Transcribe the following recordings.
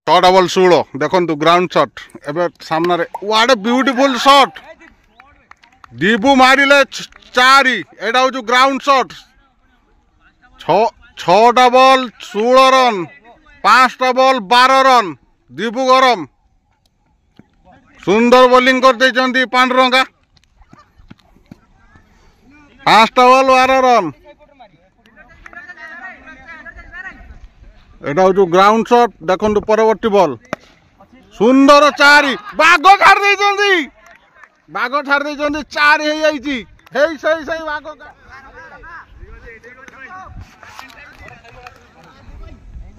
double षोल देखु ground shot एबे सामने what a beautiful shot Dibu मारिले 4 एटा हूँ ग्राउंड शॉट 6टा बॉल 16 रन 5टा बॉल 12 रन दीबू गरम सुंदर बोलिंग कर देचंदी पांडुरंगा 5टा बॉल 12 रन एटा हूँ ग्राउंड शॉट देखो परवर्ती बॉल सुंदर 4 बाघ छाड़ देचंदी बाघ छाड़ देचंदी 4 हे जाईची हे सही बाघ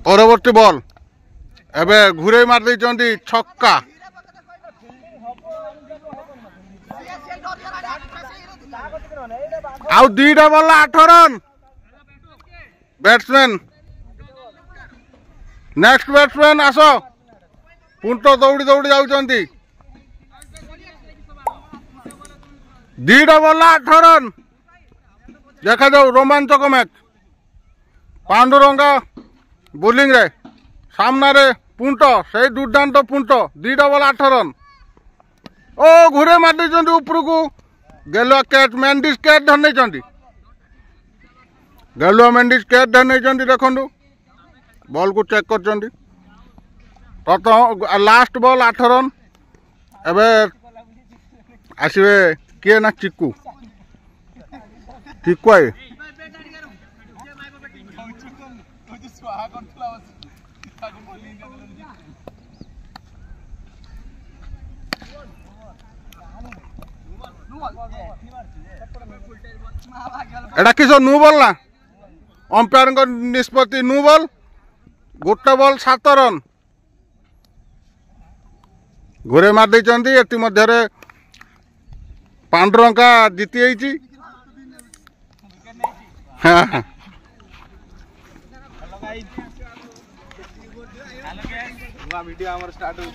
परवर्ती बॉल एबे घुरे मार देचंदी छक्का आउ 2टा ball 8 run batsman next batsman आस पुंट दौड़ी दौड़ी जाउचंदी 2टा बॉल 8 रन देखा जाऊ रोमांचक मैच पांडुरंगा बोलिंग रे सामना रे पुंट से दुर्दांत पुंट 2टा बॉल 8 रन ओ घुरे मार देचंदी ऊपर को गेलुआ कैच मेंडिस कैच धरने चंदी गेलुआ मेंडिस कैच धरने चंदी देखंडु बॉल को चेक कर चंदी प्रथम लास्ट बॉल 8 रन एबे आसीबे किए ना चिक्कू चिक्कू आए एटा किस नु बॉल ना अंपायर निष्पत्ति नु बॉल गोटे बॉल 7 रन घुरे मार देचंदी एति मध्यरे पांडुरंगा जीती जाइची हाँ वीडियो स्टार्ट हो